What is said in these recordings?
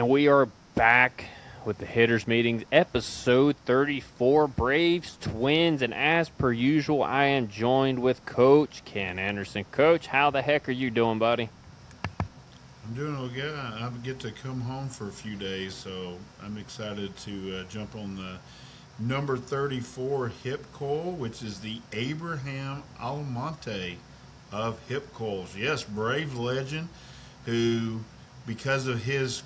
And we are back with the Hitters Meetings, episode 34, Braves, Twins, and as per usual, I am joined with Coach Ken Anderson. Coach, how the heck are you doing, buddy? I'm doing okay. I get to come home for a few days, so I'm excited to jump on the number 34 HipCoil, which is the Abraham Almonte of HipCoils. Yes, Brave legend who, because of his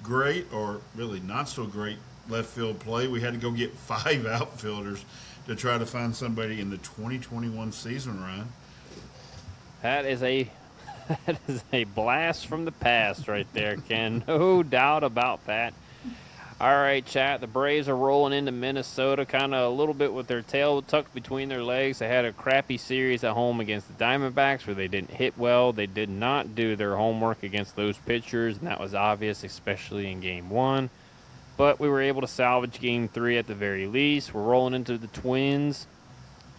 great or really not so great left field play, we had to go get five outfielders to try to find somebody in the 2021 season, Ryan. That is a that is a blast from the past right there, Ken. No doubt about that. All right, chat. The Braves are rolling into Minnesota kind of a little bit with their tail tucked between their legs. They had a crappy series at home against the Diamondbacks where they didn't hit well. They did not do their homework against those pitchers, and that was obvious, especially in Game 1. But we were able to salvage Game 3 at the very least. We're rolling into the Twins.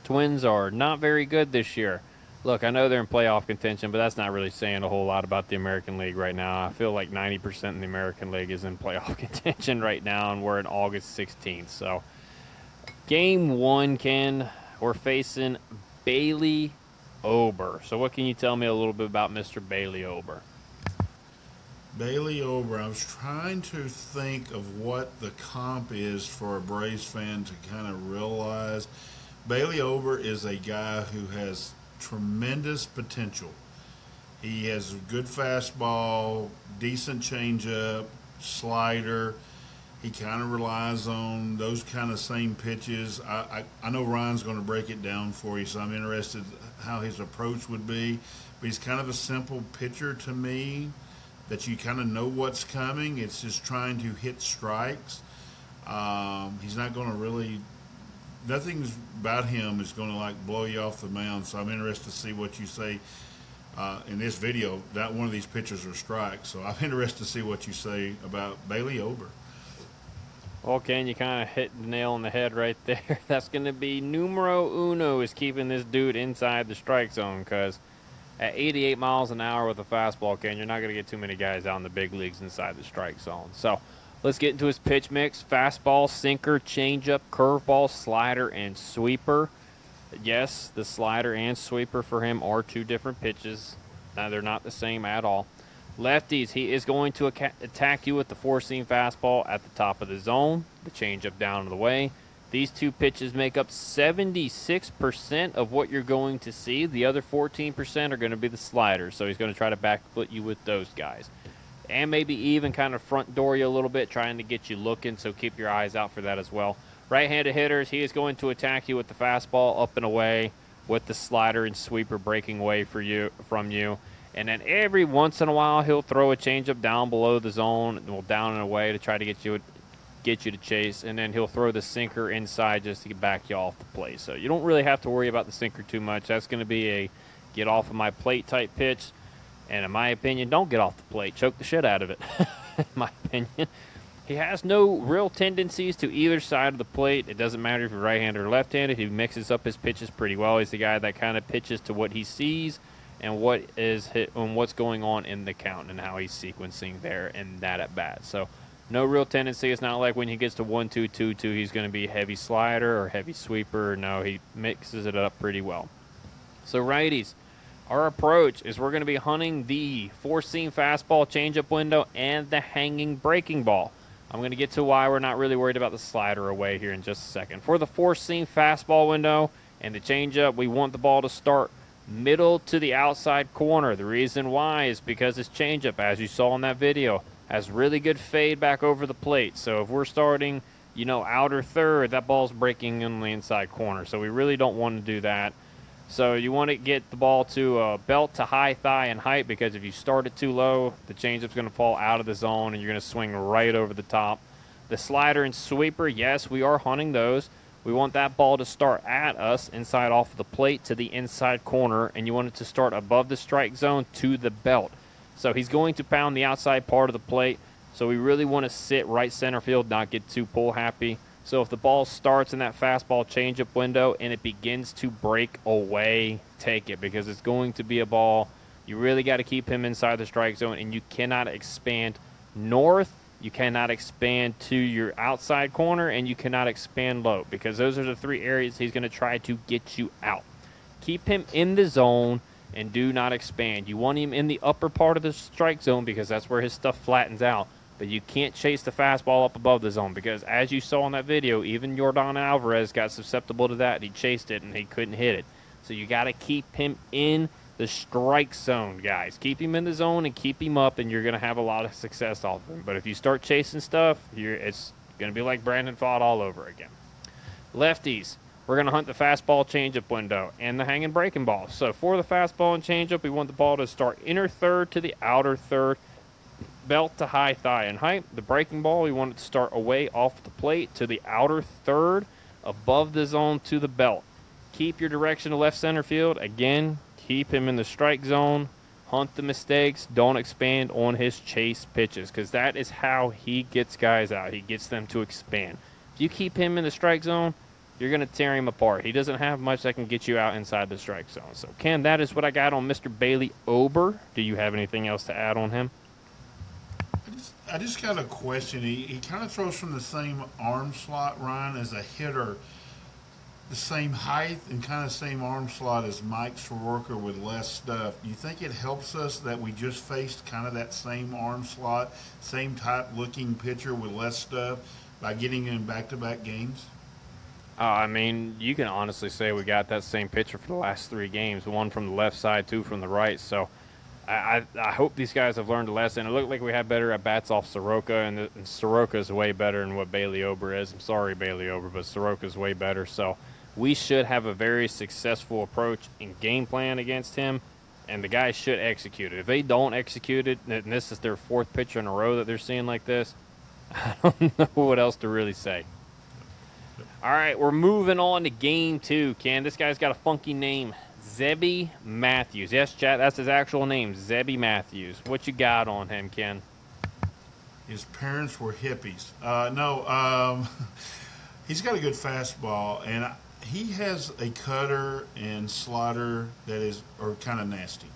Twins are not very good this year. Look, I know they're in playoff contention, but that's not really saying a whole lot about the American League right now. I feel like 90% in the American League is in playoff contention right now, and we're in August 16th. So, Game 1, Ken, we're facing Bailey Ober. So, what can you tell me a little bit about Mr. Bailey Ober? Bailey Ober, I was trying to think of what the comp is for a Braves fan to kind of realize. Bailey Ober is a guy who has tremendous potential. He has a good fastball, decent changeup, slider. He kind of relies on those kind of same pitches. I know Ryan's going to break it down for you, so I'm interested how his approach would be. But he's kind of a simple pitcher to me that you kind of know what's coming. It's just trying to hit strikes. He's not going to really nothing about him is going to like blow you off the mound. So I'm interested to see what you say in this video. That one of these pitchers are strikes. So I'm interested to see what you say about Bailey Ober. Well, Ken, you kind of hit the nail on the head right there. That's going to be numero uno is keeping this dude inside the strike zone because at 88 miles an hour with a fastball, Ken, you're not going to get too many guys out in the big leagues inside the strike zone. So let's get into his pitch mix. Fastball, sinker, changeup, curveball, slider, and sweeper. Yes, the slider and sweeper for him are two different pitches. They're not the same at all. Lefties, he is going to attack you with the four-seam fastball at the top of the zone, the changeup down and the way. These two pitches make up 76% of what you're going to see. The other 14% are going to be the sliders, so he's going to try to backfoot you with those guys. And maybe even kind of front door you a little bit, trying to get you looking, so keep your eyes out for that as well. Right-handed hitters, he is going to attack you with the fastball up and away, with the slider and sweeper breaking away from you. And then every once in a while, he'll throw a changeup down below the zone, down and away to try to get you to chase. And then he'll throw the sinker inside just to back you off the plate. So you don't really have to worry about the sinker too much. That's going to be a get off of my plate type pitch. And in my opinion, don't get off the plate. Choke the shit out of it, in my opinion. He has no real tendencies to either side of the plate. It doesn't matter if you're right-handed or left-handed. He mixes up his pitches pretty well. He's the guy that kind of pitches to what he sees and what is hit and what's going on in the count and how he's sequencing there and that at bat. So no real tendency. It's not like when he gets to 1-2, 2-2, he's going to be heavy slider or heavy sweeper. No, he mixes it up pretty well. So righties. Our approach is we're going to be hunting the four-seam fastball changeup window and the hanging breaking ball. I'm going to get to why we're not really worried about the slider away here in just a second. For the four-seam fastball window and the changeup, we want the ball to start middle to the outside corner. The reason why is because this changeup, as you saw in that video, has really good fade back over the plate. So if we're starting, outer third, that ball's breaking in the inside corner. So we really don't want to do that. So you want to get the ball to belt to high thigh in height because if you start it too low, the changeup's going to fall out of the zone and you're going to swing right over the top. The slider and sweeper, yes, we are hunting those. We want that ball to start at us inside off of the plate to the inside corner, and you want it to start above the strike zone to the belt. So he's going to pound the outside part of the plate, so we really want to sit right center field, not get too pull happy. So if the ball starts in that fastball changeup window and it begins to break away, take it because it's going to be a ball. You really got to keep him inside the strike zone, and you cannot expand north you cannot expand to your outside corner, and you cannot expand low, because those are the 3 areas he's going to try to get you out. Keep him in the zone and do not expand. You want him in the upper part of the strike zone because that's where his stuff flattens out. But you can't chase the fastball up above the zone, because as you saw in that video, even Yordan Alvarez got susceptible to that. He chased it and he couldn't hit it. So you got to keep him in the strike zone, guys. Keep him in the zone and keep him up, and you're going to have a lot of success off of him. But if you start chasing stuff, it's going to be like Brandon Pfaadt all over again. Lefties, we're going to hunt the fastball changeup window and the hanging breaking ball. So for the fastball and changeup, we want the ball to start inner third to the outer third, belt to high thigh in height. The breaking ball, we want it to start away off the plate to the outer third, above the zone to the belt. Keep your direction to left center field. Again, keep him in the strike zone. Hunt the mistakes. Don't expand on his chase pitches, because that is how he gets guys out. He gets them to expand. If you keep him in the strike zone, you're going to tear him apart. He doesn't have much that can get you out inside the strike zone. So, Ken, that is what I got on Mr. Bailey Ober. Do you have anything else to add on him? I just got a question. He kind of throws from the same arm slot, Ryan, as a hitter. The same height and kind of same arm slot as Mike Soroka with less stuff. Do you think it helps us that we just faced kind of that same arm slot, same type looking pitcher with less stuff by getting him in back-to-back games? I mean, you can honestly say we got that same pitcher for the last 3 games, 1 from the left side, 2 from the right. So I hope these guys have learned a lesson. It looked like we had better at-bats off Soroka, and Soroka is way better than what Bailey Ober is. I'm sorry, Bailey Ober, but Soroka is way better. So we should have a very successful approach in game plan against him, and the guys should execute it. If they don't execute it, and this is their 4th pitcher in a row that they're seeing like this, I don't know what else to really say. All right, we're moving on to game 2, Ken. This guy's got a funky name, Zebie Matthews. Yes, chat, that's his actual name, Zebie Matthews. What you got on him, Ken? His parents were hippies. He's got a good fastball, and he has a cutter and slider that are kind of nasty.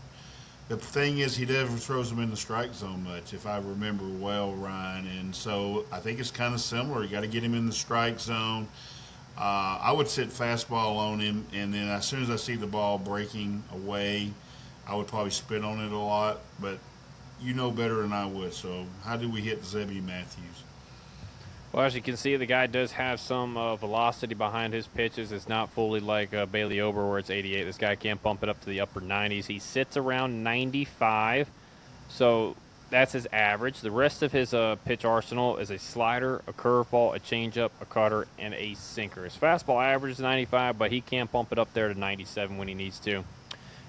The thing is, he never throws them in the strike zone much, if I remember well, Ryan. And so I think it's kind of similar. You got to get him in the strike zone. I would sit fastball on him, and then as soon as I see the ball breaking away, I would probably spit on it a lot. But you know better than I would. So how do we hit Zebie Matthews? Well, as you can see, the guy does have some velocity behind his pitches. It's not fully like Bailey Ober where it's 88. This guy can't bump it up to the upper 90s. He sits around 95, so that's his average. The rest of his pitch arsenal is a slider, a curveball, a changeup, a cutter, and a sinker. His fastball average is 95, but he can't bump it up there to 97 when he needs to.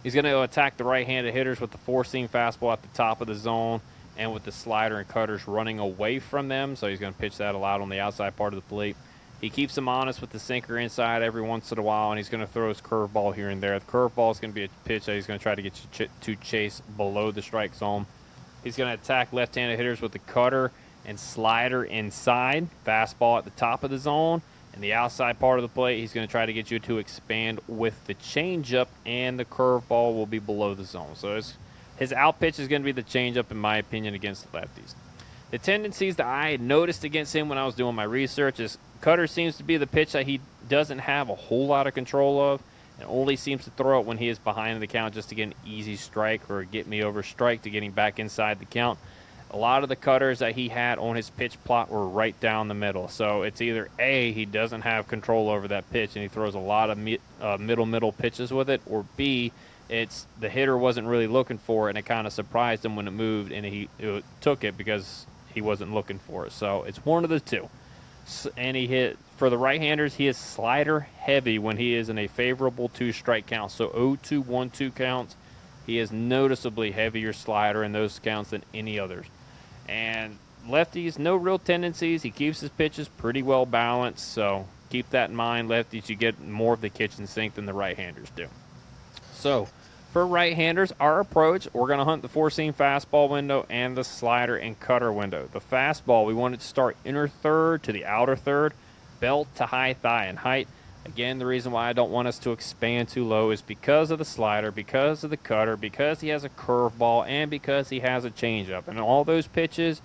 He's going to attack the right-handed hitters with the 4-seam fastball at the top of the zone, and with the slider and cutters running away from them, so he's going to pitch that a lot on the outside part of the plate. He keeps them honest with the sinker inside every once in a while, and he's going to throw his curveball here and there. The curveball is going to be a pitch that he's going to try to get you to chase below the strike zone. He's going to attack left-handed hitters with the cutter and slider inside, fastball at the top of the zone, and the outside part of the plate, he's going to try to get you to expand with the changeup, and the curveball will be below the zone. So his out pitch is going to be the changeup, in my opinion, against the lefties. The tendencies that I had noticed against him when I was doing my research is cutter seems to be the pitch that he doesn't have a whole lot of control of, and only seems to throw it when he is behind the count just to get an easy strike or get me over strike to getting back inside the count. A lot of the cutters that he had on his pitch plot were right down the middle. So it's either A, he doesn't have control over that pitch and he throws a lot of middle pitches with it, or B, it's the hitter wasn't really looking for it and it kind of surprised him when it moved and he took it because he wasn't looking for it. So it's one of the two. And he hit, for the right-handers, he is slider heavy when he is in a favorable 2-strike count. So 0-2, 1-2 counts, he is noticeably heavier slider in those counts than any others. And lefties, no real tendencies. He keeps his pitches pretty well balanced, so keep that in mind. Lefties, you get more of the kitchen sink than the right-handers do. So for right-handers, our approach, we're going to hunt the 4-seam fastball window and the slider and cutter window. The fastball, we want it to start inner third to the outer third, belt to high thigh in height. Again, the reason why I don't want us to expand too low is because of the slider, because of the cutter, because he has a curveball, and because he has a changeup. And all those pitches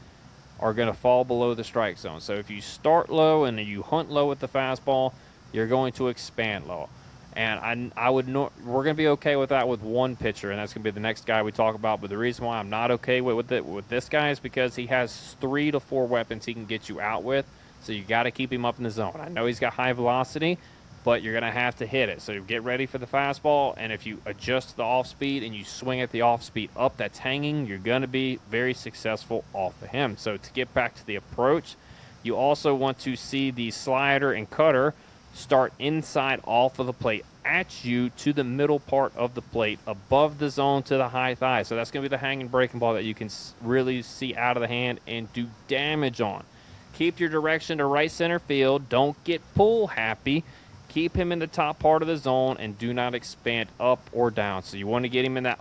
are going to fall below the strike zone. So if you start low and you hunt low with the fastball, you're going to expand low. And we're going to be okay with that with one pitcher, and that's going to be the next guy we talk about. But the reason why I'm not okay with this guy is because he has 3 to 4 weapons he can get you out with. So you got to keep him up in the zone. I know he's got high velocity, but you're going to have to hit it. So get ready for the fastball, and if you adjust the off speed and you swing at the off speed up that's hanging, you're going to be very successful off of him. So to get back to the approach, you also want to see the slider and cutter start inside off of the plate at you to the middle part of the plate, above the zone to the high thigh. So that's going to be the hanging breaking ball that you can really see out of the hand and do damage on. Keep your direction to right center field. Don't get pull happy. Keep him in the top part of the zone and do not expand up or down. So you want to get him in that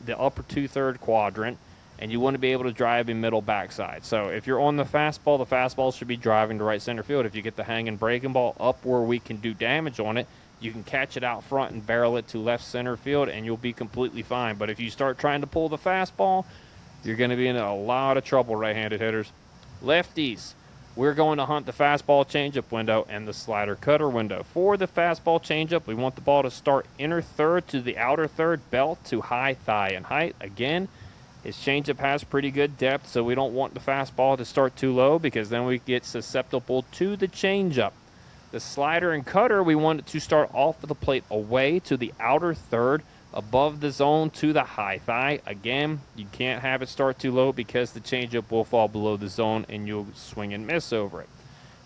the upper 2/3 quadrant, and you want to be able to drive him middle backside. So if you're on the fastball should be driving to right center field. If you get the hanging breaking ball up where we can do damage on it, you can catch it out front and barrel it to left center field, and you'll be completely fine. But if you start trying to pull the fastball, you're going to be in a lot of trouble, right-handed hitters. Lefties, we're going to hunt the fastball changeup window and the slider cutter window. For the fastball changeup, we want the ball to start inner third to the outer third belt to high thigh in height. Again, his changeup has pretty good depth, so we don't want the fastball to start too low because then we get susceptible to the changeup. The slider and cutter, we want it to start off of the plate away to the outer third, above the zone to the high thigh. Again, you can't have it start too low because the changeup will fall below the zone and you'll swing and miss over it.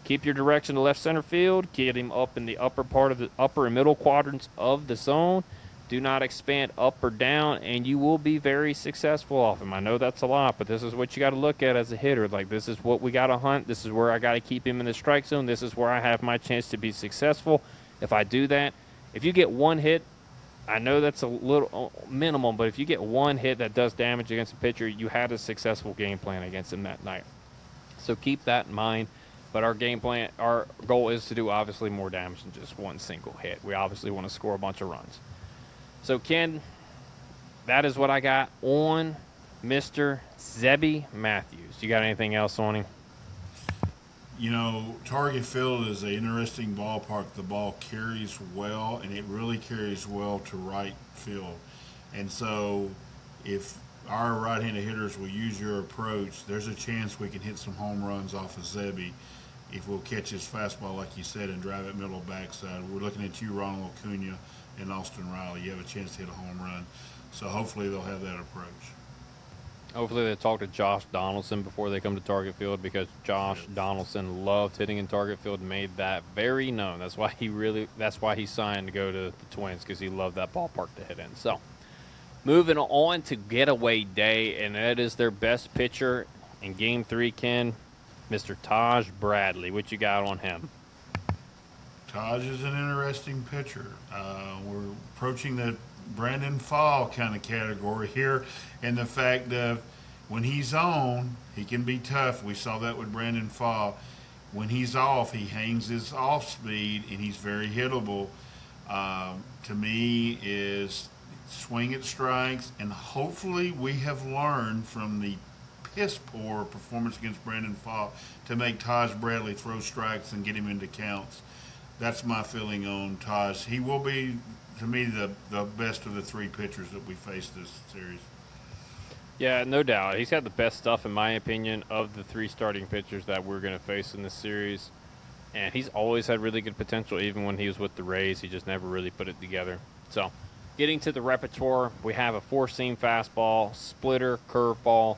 Keep your direction to left center field. Get him up in the upper part of the upper and middle quadrants of the zone. Do not expand up or down, and you will be very successful off him. I know that's a lot, but this is what you got to look at as a hitter. Like, this is what we got to hunt. This is where I got to keep him in the strike zone. This is where I have my chance to be successful. If I do that, if you get one hit, I know that's a little minimum, but if you get one hit that does damage against a pitcher, you had a successful game plan against him that night. So keep that in mind. But our game plan, our goal is to do obviously more damage than just one single hit. We obviously want to score a bunch of runs. So, Ken, that is what I got on Mr. Zebie Matthews. You got anything else on him? You know, Target Field is an interesting ballpark. The ball carries well, and it really carries well to right field. And so if our right-handed hitters will use your approach, there's a chance we can hit some home runs off of Zebie if we'll catch his fastball, like you said, and drive it middle backside. We're looking at you, Ronald Acuna, and Austin Riley. You have a chance to hit a home run. So hopefully they'll have that approach. Hopefully they talk to Josh Donaldson before they come to Target Field, because Josh Donaldson loved hitting in Target Field and made that very known. That's why he signed to go to the Twins, because he loved that ballpark to hit in. So moving on to Getaway Day, and that is their best pitcher in Game 3, Ken, Mr. Taj Bradley. What you got on him? Taj is an interesting pitcher. We're approaching the Brandon Fall kind of category here, and the fact of when he's on, he can be tough. We saw that with Brandon Fall. When he's off, he hangs his off speed, and he's very hittable. To me, is swing at strikes, and hopefully we have learned from the piss poor performance against Brandon Fall to make Taj Bradley throw strikes and get him into counts. That's my feeling on Taj. He will be, to me, the best of the three pitchers that we face this series. Yeah, no doubt. He's got the best stuff, in my opinion, of the three starting pitchers that we're going to face in this series. And he's always had really good potential, even when he was with the Rays. He just never really put it together. So, getting to the repertoire, we have a four-seam fastball, splitter, curveball,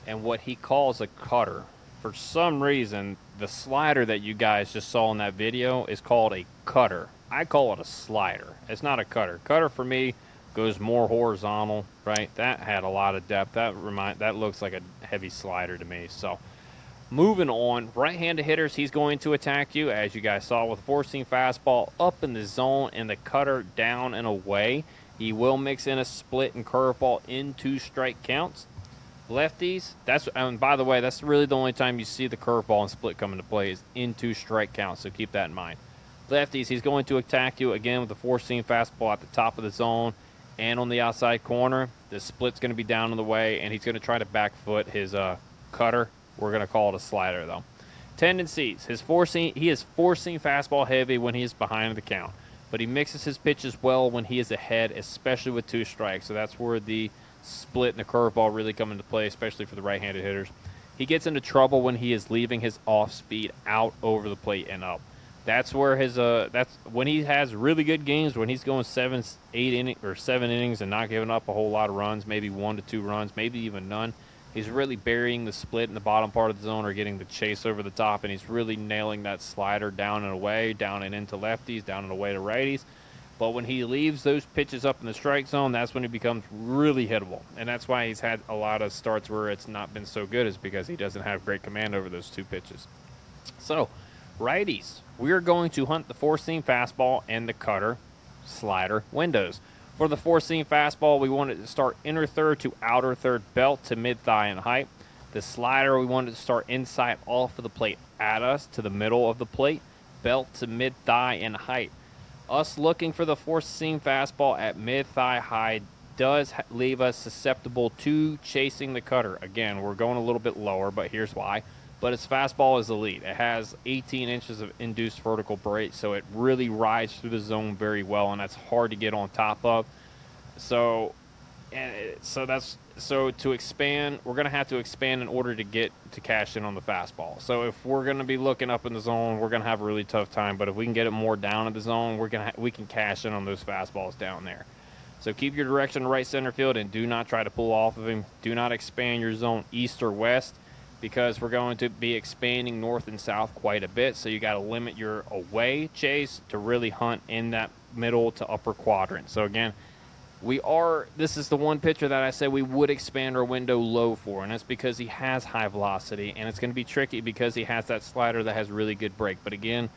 and what he calls a cutter. For some reason, the slider that you guys just saw in that video is called a cutter. I call it a slider. It's not a cutter. Cutter, for me, goes more horizontal, right? That had a lot of depth. That looks like a heavy slider to me. So, moving on, right-handed hitters, he's going to attack you, as you guys saw, with a four-seam fastball up in the zone and the cutter down and away. He will mix in a split and curveball in 2 strike counts. Lefties, and by the way, that's really the only time you see the curveball and split come into play is in 2 strike counts, so keep that in mind. Lefties, he's going to attack you again with a four-seam fastball at the top of the zone and on the outside corner. The split's going to be down in the way, and he's going to try to back foot his cutter We're going to call it a slider, though. Tendencies. He is four-seam fastball heavy when he is behind the count, but he mixes his pitches well when he is ahead, especially with 2 strikes. So that's where the split and the curveball really come into play, especially for the right-handed hitters. He gets into trouble when he is leaving his off-speed out over the plate and up. That's where that's when he has really good games, when he's going 7 innings and not giving up a whole lot of runs, maybe 1 to 2 runs, maybe even none. He's really burying the split in the bottom part of the zone or getting the chase over the top, and he's really nailing that slider down and away, down and into lefties, down and away to righties. But when he leaves those pitches up in the strike zone, that's when he becomes really hittable. And that's why he's had a lot of starts where it's not been so good, is because he doesn't have great command over those 2 pitches. So, righties, we're going to hunt the 4-seam fastball and the cutter slider windows. For the 4-seam fastball, we want it to start inner third to outer third belt to mid-thigh in height. The slider, we want it to start inside off of the plate at us to the middle of the plate, belt to mid-thigh in height. Us looking for the 4-seam fastball at mid-thigh high does leave us susceptible to chasing the cutter. Again, we're going a little bit lower, but here's why. But its fastball is elite. It has 18 inches of induced vertical break, so it really rides through the zone very well, and that's hard to get on top of. So to expand, we're going to have to expand in order to get to cash in on the fastball. So if we're going to be looking up in the zone, we're going to have a really tough time. But if we can get it more down in the zone, we can cash in on those fastballs down there. So keep your direction to right center field and do not try to pull off of him. Do not expand your zone east or west, because we're going to be expanding north and south quite a bit. So you got to limit your away chase to really hunt in that middle to upper quadrant. So again, this is the one pitcher that I said we would expand our window low for, and that's because he has high velocity, and it's going to be tricky because he has that slider that has really good break. But again,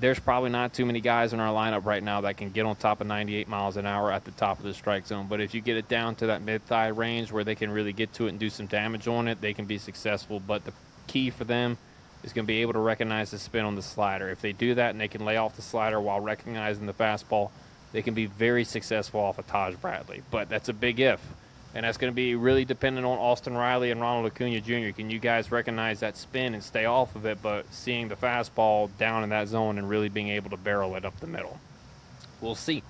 there's probably not too many guys in our lineup right now that can get on top of 98 miles an hour at the top of the strike zone. But if you get it down to that mid-thigh range where they can really get to it and do some damage on it, they can be successful. But the key for them is going to be able to recognize the spin on the slider. If they do that and they can lay off the slider while recognizing the fastball, they can be very successful off of Taj Bradley. But that's a big if. And that's going to be really dependent on Austin Riley and Ronald Acuna Jr. Can you guys recognize that spin and stay off of it, but seeing the fastball down in that zone and really being able to barrel it up the middle? We'll see.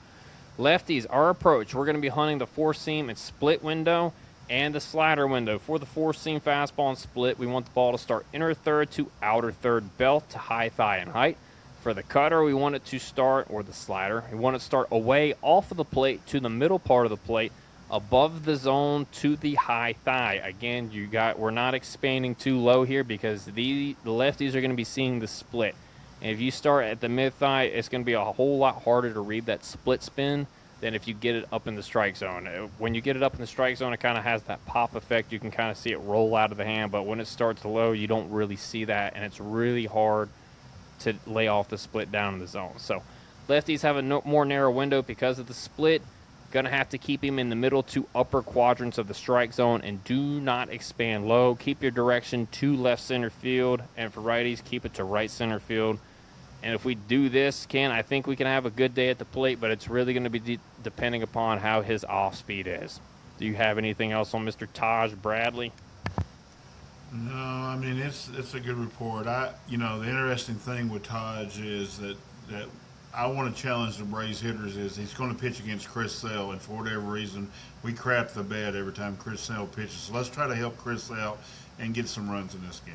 Lefties, our approach, we're going to be hunting the 4-seam and split window and the slider window. For the 4-seam fastball and split, we want the ball to start inner third to outer third belt to high thigh in height. For the cutter, we want it to start, or the slider, we want it to start away off of the plate to the middle part of the plate, above the zone to the high thigh. Again, we're not expanding too low here because the lefties are going to be seeing the split. And if you start at the mid thigh, it's going to be a whole lot harder to read that split spin than if you get it up in the strike zone. When you get it up in the strike zone, it kind of has that pop effect. You can kind of see it roll out of the hand, but when it starts low, you don't really see that, and it's really hard to lay off the split down in the zone. So lefties have a more narrow window because of the split. Going to have to keep him in the middle to upper quadrants of the strike zone and do not expand low. Keep your direction to left center field, and for righties, keep it to right center field. And if we do this, Ken, I think we can have a good day at the plate, but it's really going to be depending upon how his off speed is. Do you have anything else on Mr. Taj Bradley? No, I mean it's a good report. The interesting thing with Taj is that I want to challenge the Braves hitters is he's going to pitch against Chris Sale, and for whatever reason, we crap the bed every time Chris Sale pitches. So let's try to help Chris out and get some runs in this game.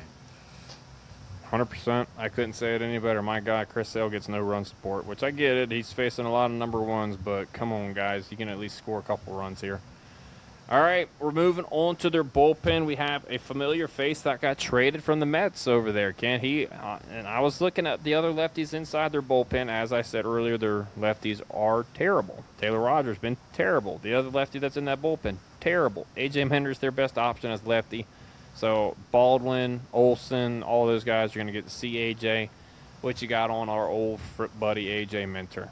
100%. I couldn't say it any better. My guy, Chris Sale, gets no run support, which I get it. He's facing a lot of number ones, but come on, guys. You can at least score a couple runs here. All right, we're moving on to their bullpen. We have a familiar face that got traded from the Mets over there, Ken. And I was looking at the other lefties inside their bullpen. As I said earlier, their lefties are terrible. Taylor Rogers been terrible. The other lefty that's in that bullpen, terrible. A.J. Minder's their best option as lefty. So Baldwin, Olsen, all those guys are going to get to see A.J. What you got on our old buddy A.J. Minter?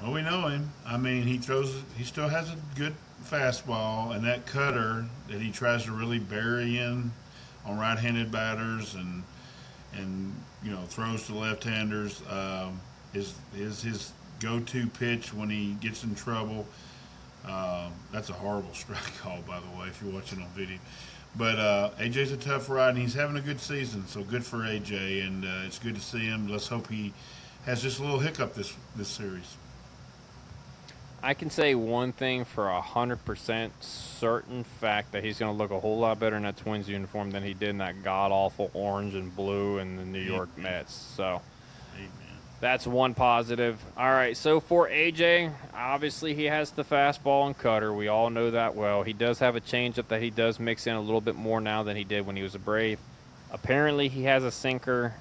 Well, we know him. I mean, he still has a good fastball, and that cutter that he tries to really bury in on right-handed batters and throws to left-handers is his go-to pitch when he gets in trouble. That's a horrible strike call, by the way, if you're watching on video. But AJ's a tough ride, and he's having a good season. So good for AJ, and it's good to see him. Let's hope he has just a little hiccup this series. I can say one thing for 100% certain fact that he's going to look a whole lot better in that Twins uniform than he did in that god-awful orange and blue in the New York Mets. So Amen. that's one positive. All right, so for AJ, obviously he has the fastball and cutter. We all know that well. He does have a changeup that he does mix in a little bit more now than he did when he was a Brave. Apparently he has a sinker.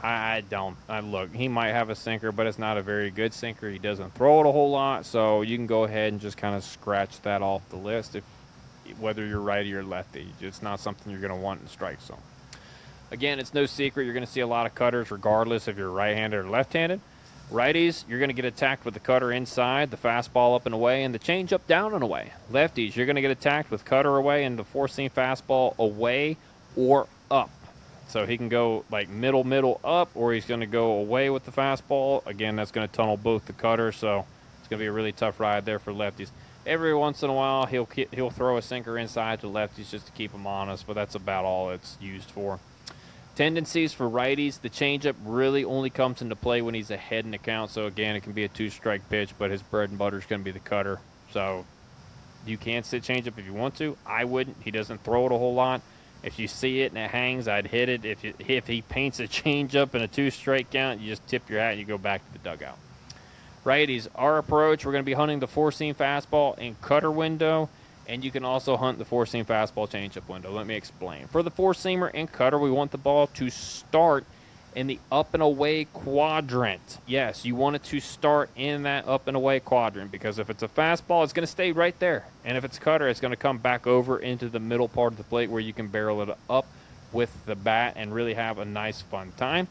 I don't. Look, he might have a sinker, but it's not a very good sinker. He doesn't throw it a whole lot, so you can go ahead and just kind of scratch that off the list whether you're righty or lefty. It's not something you're going to want in the strike zone. Again, it's no secret you're going to see a lot of cutters regardless if you're right-handed or left-handed. Righties, you're going to get attacked with the cutter inside, the fastball up and away, and the changeup down and away. Lefties, you're going to get attacked with cutter away and the four-seam fastball away or up. So he can go like middle up, or he's going to go away with the fastball. Again, that's going to tunnel both the cutters, so it's going to be a really tough ride there for lefties. Every once in a while, he'll throw a sinker inside to lefties just to keep them honest, but that's about all it's used for. Tendencies for righties, the changeup really only comes into play when he's ahead in the count. So again, it can be a two-strike pitch, but his bread and butter is going to be the cutter. So you can sit changeup if you want to. I wouldn't. He doesn't throw it a whole lot. If you see it and it hangs, I'd hit it. If he paints a changeup in a two-strike count, you just tip your hat and you go back to the dugout. Righties, our approach, we're going to be hunting the four-seam fastball and cutter window, and you can also hunt the four-seam fastball changeup window. Let me explain. For the four-seamer and cutter, we want the ball to start in the up and away quadrant. Yes, you want it to start in that up and away quadrant, because if it's a fastball, it's going to stay right there. And if it's cutter, it's going to come back over into the middle part of the plate where you can barrel it up with the bat and really have a nice fun time.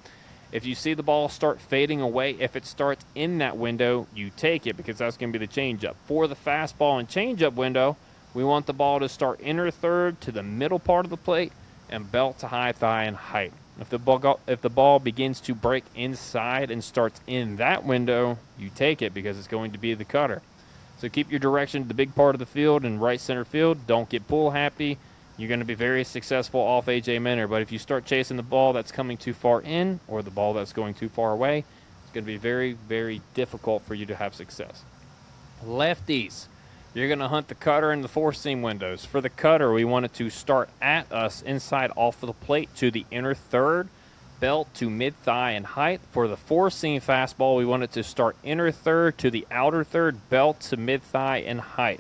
If you see the ball start fading away, if it starts in that window, you take it, because that's going to be the changeup. For the fastball and changeup window, we want the ball to start inner third to the middle part of the plate and belt to high thigh and height. If the ball begins to break inside and starts in that window, you take it, because it's going to be the cutter. So keep your direction to the big part of the field and right center field. Don't get pull happy. You're going to be very successful off A.J. Minter. But if you start chasing the ball that's coming too far in or the ball that's going too far away, it's going to be very, very difficult for you to have success. Lefties, you're going to hunt the cutter and the four-seam windows. For the cutter, we want it to start at us inside off of the plate to the inner third, belt to mid-thigh and height. For the four-seam fastball, we want it to start inner third to the outer third, belt to mid-thigh and height.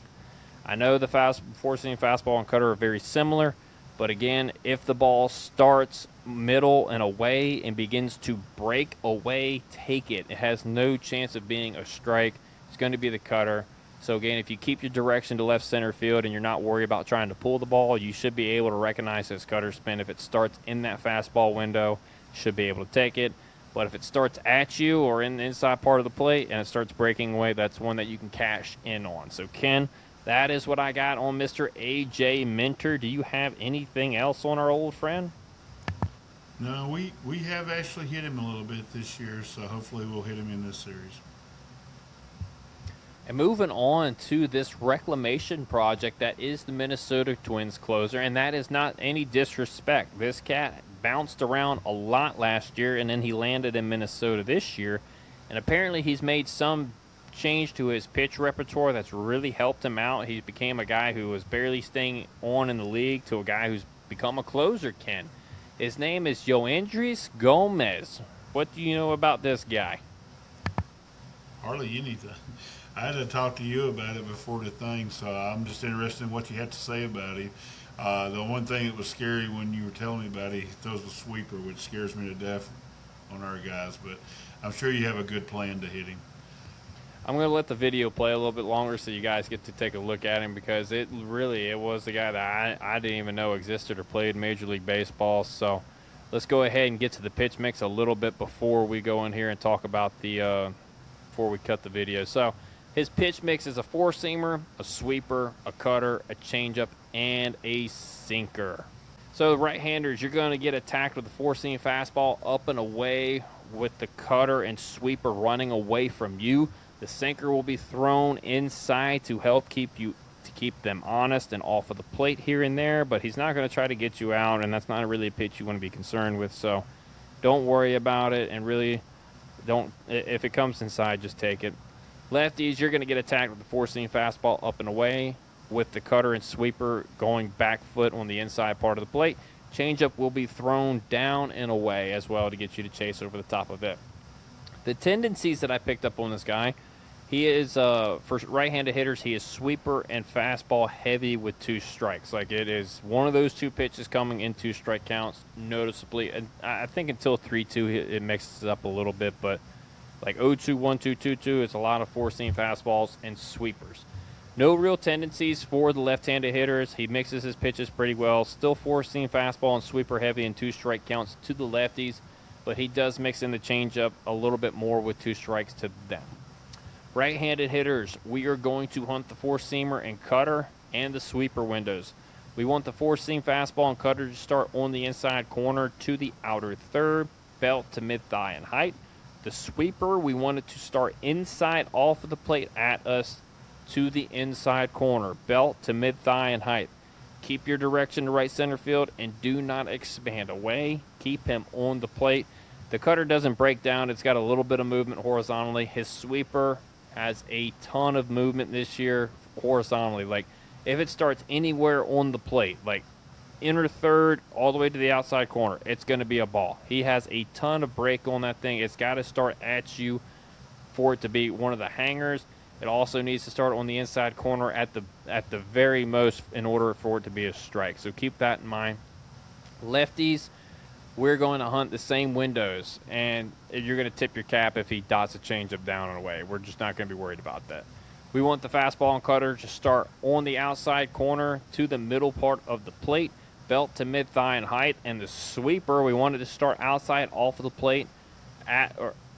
I know the four-seam fastball and cutter are very similar, but again, if the ball starts middle and away and begins to break away, take it. It has no chance of being a strike. It's going to be the cutter. So again, if you keep your direction to left center field and you're not worried about trying to pull the ball, you should be able to recognize this cutter spin. If it starts in that fastball window, you should be able to take it. But if it starts at you or in the inside part of the plate and it starts breaking away, that's one that you can cash in on. So Ken, that is what I got on Mr. A.J. Minter. Do you have anything else on our old friend? No, we have actually hit him a little bit this year, so hopefully we'll hit him in this series. And moving on to this reclamation project that is the Minnesota Twins closer, and that is not any disrespect. This cat bounced around a lot last year, and then he landed in Minnesota this year, and apparently he's made some change to his pitch repertoire that's really helped him out. He became a guy who was barely staying on in the league to a guy who's become a closer, Ken. His name is Yoandry Gomez. What do you know about this guy? Harley, you need to. I had to talk to you about it before the thing, so I'm just interested in what you had to say about him. The one thing that was scary when you were telling me about it, he throws a sweeper, which scares me to death on our guys, but I'm sure you have a good plan to hit him. I'm going to let the video play a little bit longer so you guys get to take a look at him, because it was the guy that I didn't even know existed or played Major League Baseball. So let's go ahead and get to the pitch mix a little bit before we go in here and talk about before we cut the video. So his pitch mix is a four-seamer, a sweeper, a cutter, a changeup, and a sinker. So right-handers, you're going to get attacked with the four-seam fastball up and away with the cutter and sweeper running away from you. The sinker will be thrown inside to help keep you to keep them honest and off of the plate here and there, but he's not going to try to get you out, and that's not really a pitch you want to be concerned with. So don't worry about it, and really don't. If it comes inside, just take it. Lefties, you're going to get attacked with the four-seam fastball up and away, with the cutter and sweeper going back foot on the inside part of the plate. Changeup will be thrown down and away as well to get you to chase over the top of it. The tendencies that I picked up on this guy, he is, for right-handed hitters, he is sweeper and fastball heavy with 2 strikes. Like, it is one of those 2 pitches coming in 2 strike counts noticeably. And I think until 3-2, it mixes up a little bit, but like 0-2, 1-2, 2-2, it's a lot of four-seam fastballs and sweepers. No real tendencies for the left-handed hitters. He mixes his pitches pretty well. Still four-seam fastball and sweeper heavy and 2 strike counts to the lefties, but he does mix in the changeup a little bit more with 2 strikes to them. Right-handed hitters, we are going to hunt the four-seamer and cutter and the sweeper windows. We want the four-seam fastball and cutter to start on the inside corner to the outer third, belt to mid-thigh in height. The sweeper, we want it to start inside off of the plate at us to the inside corner, belt to mid-thigh in height. Keep your direction to right center field and do not expand away. Keep him on the plate. The cutter doesn't break down. It's got a little bit of movement horizontally. His sweeper has a ton of movement this year horizontally. Like, if it starts anywhere on the plate, like inner third all the way to the outside corner, it's going to be a ball. He has a ton of break on that thing. It's got to start at you for it to be one of the hangers. It also needs to start on the inside corner at the very most in order for it to be a strike. So keep that in mind. Lefties, we're going to hunt the same windows, and you're going to tip your cap if he dots a changeup down and away. We're just not going to be worried about that. We want the fastball and cutter to start on the outside corner to the middle part of the plate, belt to mid-thigh in height, and the sweeper, we want it to start outside off of the plate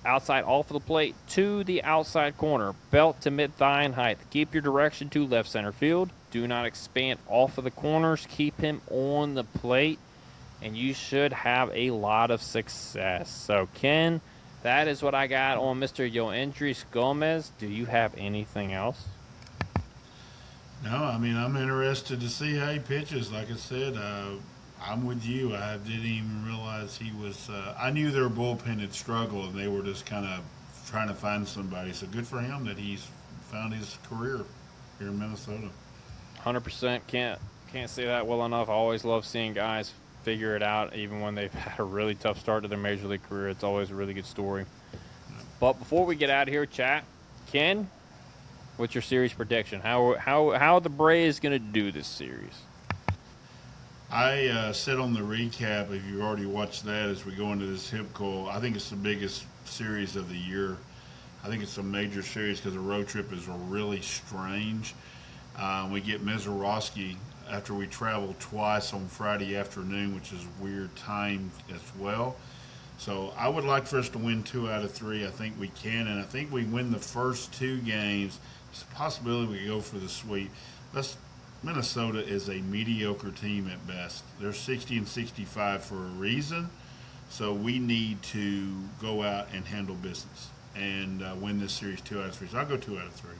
outside off of the plate to the outside corner, belt to mid-thigh in height. Keep your direction to left center field. Do not expand off of the corners. Keep him on the plate, and you should have a lot of success. So, Ken, that is what I got on Mr. Yoandry Gomez. Do you have anything else? No, I mean, I'm interested to see how he pitches. Like I said, I'm with you. I didn't even realize he was. I knew their bullpen had struggled, and they were just kind of trying to find somebody. So good for him that he's found his career here in Minnesota. 100%. Can't say that well enough. I always love seeing guys figure it out, even when they've had a really tough start to their major league career. It's always a really good story. But before we get out of here, chat, Ken, what's your series prediction? How are the Braves going to do this series? I said on the recap, if you already watched that, as we go into this HipCoil, I think it's the biggest series of the year. I think it's a major series because the road trip is really strange. We get Mizorowski after we travel twice on Friday afternoon, which is weird time as well. So I would like for us to win 2 out of 3. I think we can, and I think we win the first 2 games. It's a possibility we go for the sweep. Minnesota is a mediocre team at best. They're 60-65 for a reason. So we need to go out and handle business and win this series 2 out of 3. So I'll go 2 out of 3.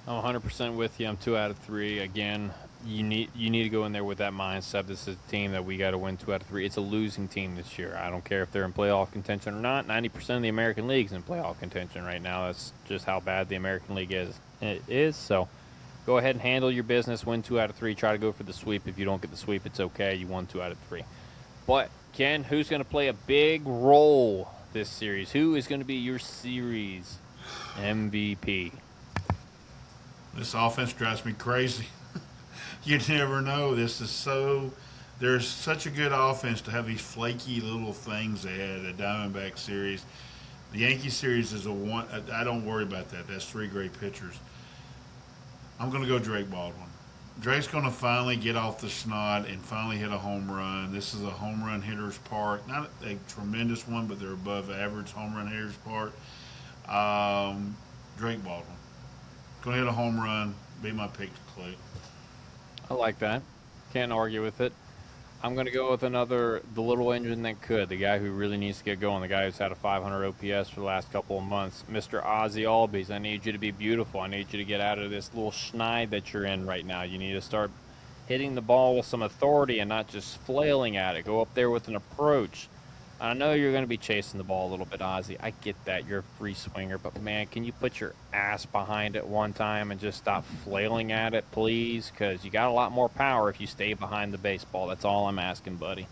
I'm 100% with you. I'm 2 out of 3. Again, you need to go in there with that mindset. This is a team that we got to win 2 out of 3. It's a losing team this year. I don't care if they're in playoff contention or not. 90% of the American League's in playoff contention right now. That's just how bad the American League is. So go ahead and handle your business. Win 2 out of 3. Try to go for the sweep. If you don't get the sweep, it's okay. You won 2 out of 3. But, Ken, who's going to play a big role this series? Who is going to be your series MVP? This offense drives me crazy. You never know. There's such a good offense to have these flaky little things they had at the Diamondback series. The Yankee series is I don't worry about that. That's 3 great pitchers. I'm going to go Drake Baldwin. Drake's going to finally get off the snot and finally hit a home run. This is a home run hitter's park. Not a tremendous one, but they're above average home run hitter's park. Drake Baldwin. Going to hit a home run. Be my pick to click. I like that. Can't argue with it. I'm going to go with the little engine that could. The guy who really needs to get going. The guy who's had a 500 OPS for the last couple of months. Mr. Ozzy Albies, I need you to be beautiful. I need you to get out of this little schneid that you're in right now. You need to start hitting the ball with some authority and not just flailing at it. Go up there with an approach. I know you're going to be chasing the ball a little bit, Ozzy. I get that. You're a free swinger. But, man, can you put your ass behind it one time and just stop flailing at it, please? Because you got a lot more power if you stay behind the baseball. That's all I'm asking, buddy.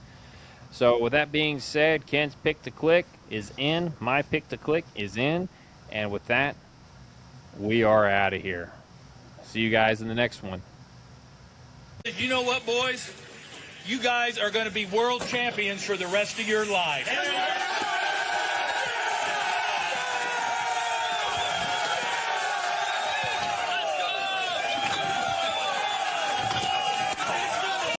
So, with that being said, Ken's pick to click is in. My pick to click is in. And with that, we are out of here. See you guys in the next one. You know what, boys? You guys are going to be world champions for the rest of your life.